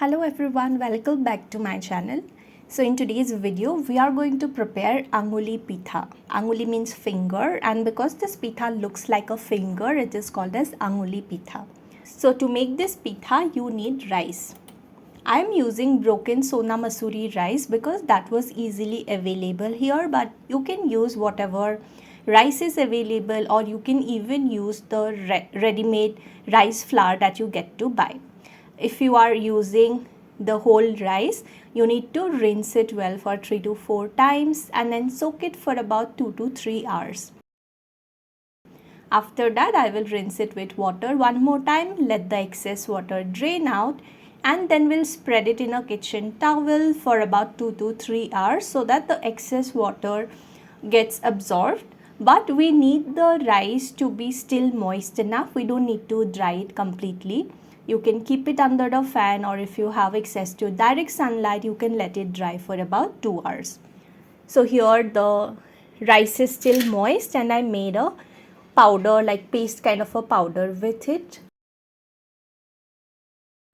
Hello everyone, welcome back to my channel. So in today's video, we are going to prepare anguli pitha. Anguli means finger, and because this pitha looks like a finger, it is called as anguli pitha. So to make this pitha, you need rice. I am using broken Sona Masuri rice because that was easily available here, but you can use whatever rice is available, or you can even use the ready-made rice flour that you get to buy. If you are using the whole rice, you need to rinse it well for 3 to 4 times and then soak it for about 2 to 3 hours. After that, I will rinse it with water one more time, let the excess water drain out, and then we'll spread it in a kitchen towel for about 2 to 3 hours so that the excess water gets absorbed. But we need the rice to be still moist enough. We don't need to dry it completely. You can keep it under the fan, or if you have access to direct sunlight, you can let it dry for about 2 hours. So here the rice is still moist and I made a powder, like paste kind of a powder with it.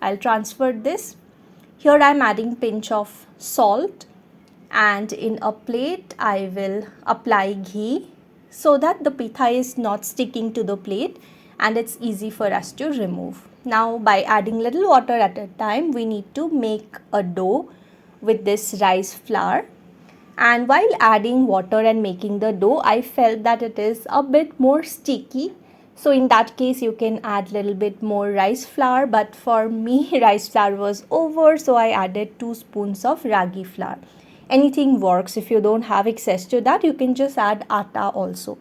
I'll transfer this. Here I am adding pinch of salt, and in a plate I will apply ghee so that the pitha is not sticking to the plate and it's easy for us to remove. Now by adding little water at a time, we need to make a dough with this rice flour. And while adding water and making the dough, I felt that it is a bit more sticky. So in that case, you can add little bit more rice flour. But for me, rice flour was over, so I added 2 spoons of ragi flour. Anything works. If you don't have access to that, you can just add atta also.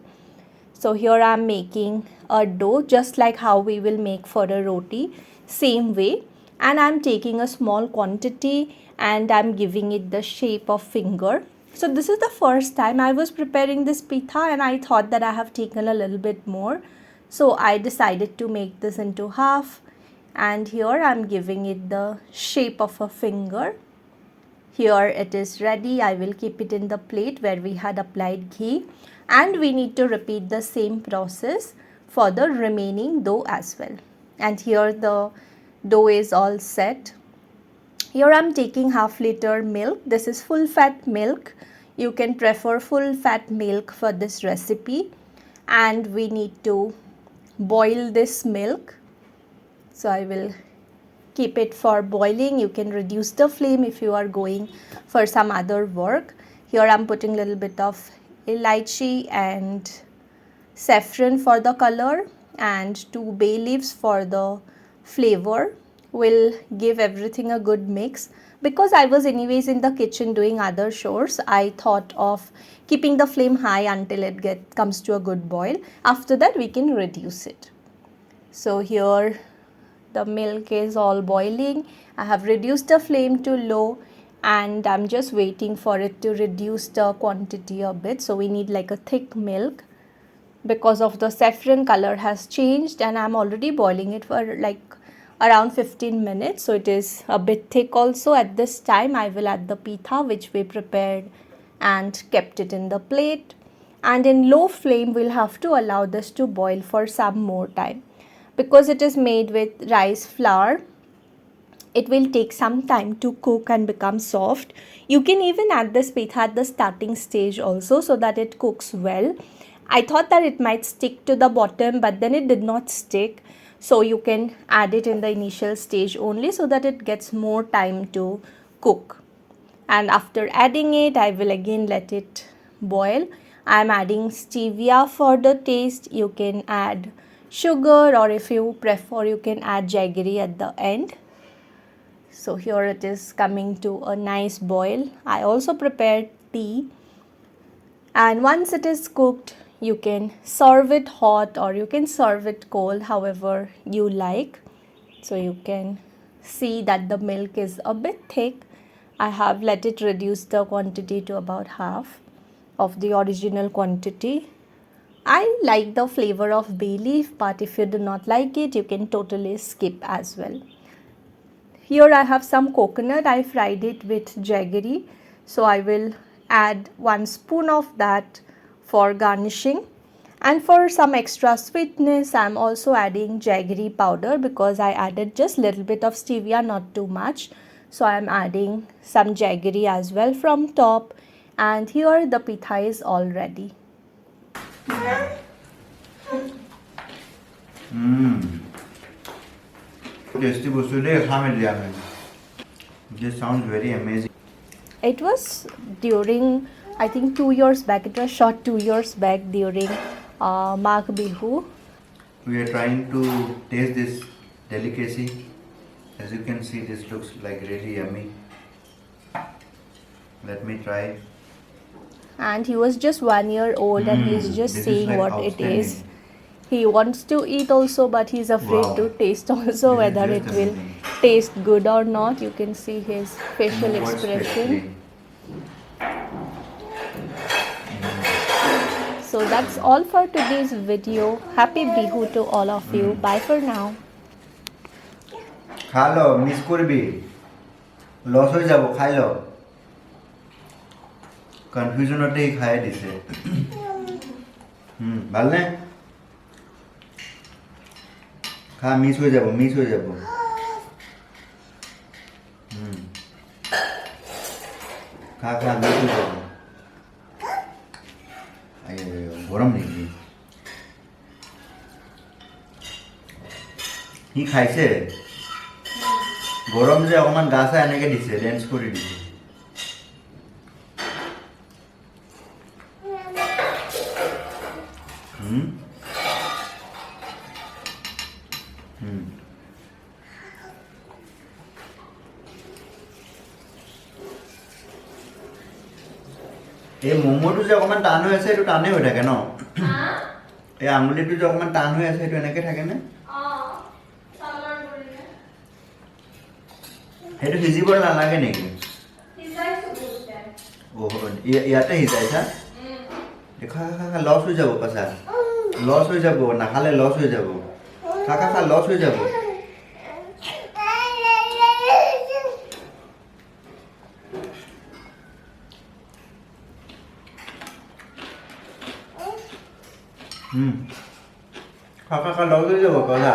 So here I am making a dough just like how we will make for a roti, same way, and I am taking a small quantity and I am giving it the shape of finger. So this is the first time I was preparing this pitha and I thought that I have taken a little bit more. So I decided to make this into half, and here I am giving it the shape of a finger. Here it is ready. I will keep it in the plate where we had applied ghee, and we need to repeat the same process for the remaining dough as well. And here the dough is all set. Here I am taking half liter milk. This is full fat milk. You can prefer full fat milk for this recipe, and we need to boil this milk. So I will keep it for boiling. You can reduce the flame if you are going for some other work. Here I am putting a little bit of elaichi and saffron for the color, and 2 bay leaves for the flavor. Will give everything a good mix. Because I was anyways in the kitchen doing other chores, I thought of keeping the flame high until it comes to a good boil. After that we can reduce it. So here the milk is all boiling. I have reduced the flame to low and I'm just waiting for it to reduce the quantity a bit. So we need like a thick milk because of the saffron color has changed, and I'm already boiling it for like around 15 minutes. So it is a bit thick also. At this time I will add the pitha which we prepared and kept it in the plate, and in low flame we'll have to allow this to boil for some more time. Because it is made with rice flour, it will take some time to cook and become soft. You can even add this pitha at the starting stage also so that it cooks well. I thought that it might stick to the bottom, but then it did not stick. So you can add it in the initial stage only so that it gets more time to cook. And after adding it, I will again let it boil. I am adding stevia for the taste. You can add sugar, or if you prefer you can add jaggery at the end. So here it is coming to a nice boil. I also prepared tea, and once it is cooked you can serve it hot or you can serve it cold, however you like. So you can see that the milk is a bit thick. I have let it reduce the quantity to about half of the original quantity. I like the flavor of bay leaf, but if you do not like it, you can totally skip as well. Here I have some coconut. I fried it with jaggery. So I will add 1 spoon of that for garnishing. And for some extra sweetness, I'm also adding jaggery powder because I added just little bit of stevia, not too much. So I'm adding some jaggery as well from top. And here the pitha is all ready. Tasty bosude khamel liya. This sounds very amazing. It was during, I think 2 years back. It was shot 2 years back during Magh Bihu. We are trying to taste this delicacy. As you can see, this looks like really yummy. Let me try. And he was just 1 year old and he's just This is seeing like what it is. outstanding. He wants to eat also, but he's afraid Wow. to taste also This is whether just it will amazing. taste good or not. You can see his facial No words to expression. explain. So that's all for today's video. Happy Bihu to all of you. Bye for now. খালো miss করবি loss হয়ে যাব খাইলো কনফিউশনতেই খাই দিছে ভাল নে খা মিস হয়ে যাব খা খা মিস হয়ে যাব গরম নেকি সি খাইছে গৰম যে অকণমান গা চা এনেকৈ দিছে লেন্স কৰি দিছে এই মমোটো যে অকণমান টান হৈ আছে এইটো টানেই হৈ থাকে ন এই আঙুলিটো যে অকণমান টান হৈ আছে এইটো এনেকৈ থাকেনে সেইটো সিজিব নালাগে নেকি ইয়াতে সিজাইছা খা খা খা লছ হৈ যাব পাছা লছ হৈ যাব নাখালে লছ হৈ যাব খা খা খা লছ হৈ যাব খা খা খা লছ হৈ যাব পাছা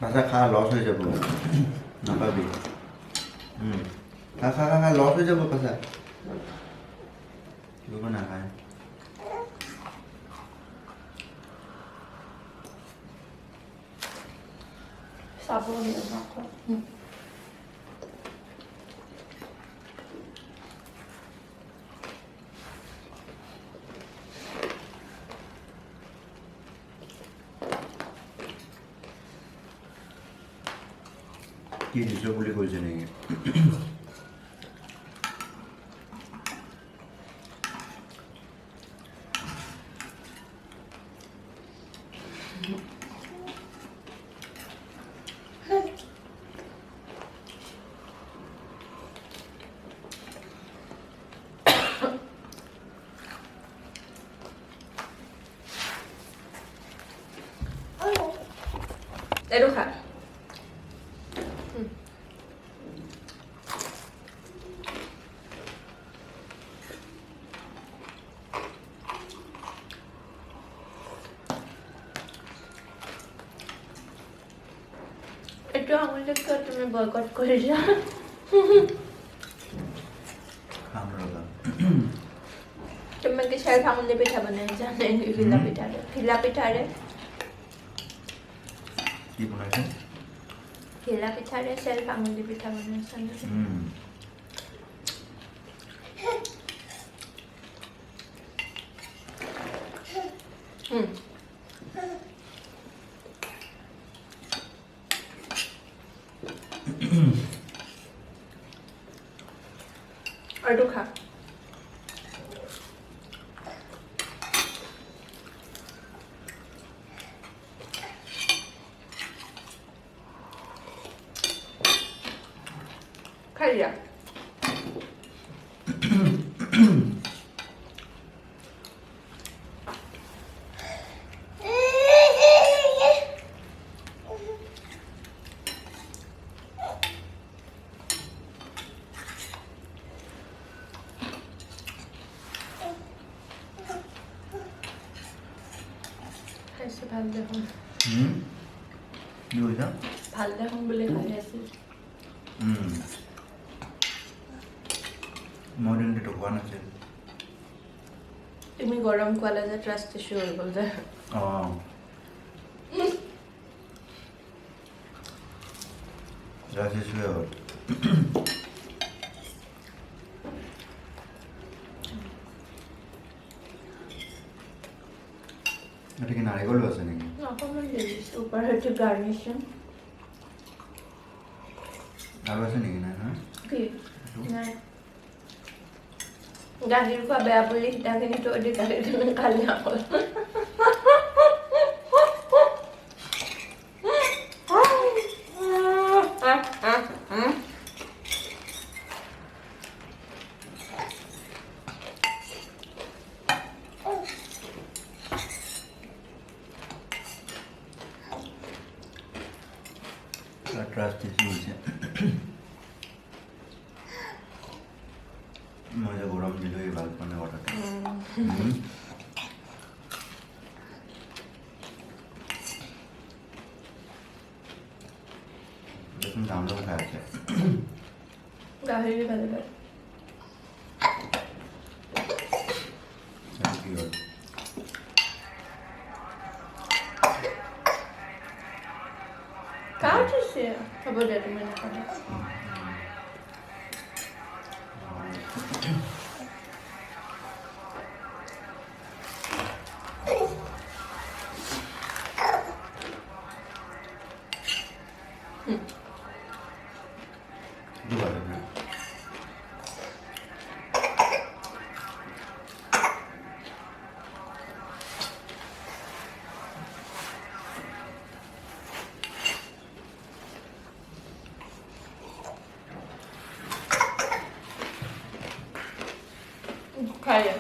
পাছা খা লছ হৈ যাব নাপাবি খা খা খা খা লছ হৈ যাব পাছা কিয় নাখায় কি দিছো বুলি কৈছে নেকি এইটো খা একটু আঙুলটা তুমি বয়কট করে যা খাম ৰবা তুমি কি সেলফ আঙুল দিয়ে পিঠা বনাই জানেন ঘিলা পিঠাৰে কি বনাইছে ঘিলা পিঠাৰে সেলফ আঙুল দিয়ে পিঠা বনাইছে আৰু খা খাই দিয়া ভাল দেখোন কি কৈছা ভাল দেখোন বুলি খাই আছো মই দিনটো খোৱা নাছিল তুমি গৰম খোৱালে যে ট্ৰাষ্ট ইছ্যু হৈ গ'ল যে অঁ ৰাখিছোৱে হ'ল এটা কি নাৰিকলো আছে নেকি অকণমান দিছোঁ ওপৰত গাৰ্নিচিং আৰু আছে নেকি নাই নহয় কি নাই গাখীৰ খোৱা বেয়া বুলি সিটাখিনি থৈ দি গাখীৰখিনি খালি আকৌ ট্ৰাষ্ট ইছ্যু হৈছে মই যে গৰম দিলোঁ এই ভাল পোৱা নাই কথাটো দেখোন দামদাম খাই আছে গাহৰি ভালে পায় কি হ'ল কাট আছে হ'ব দে তুমি নাখাবা খাই দে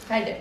খাই দে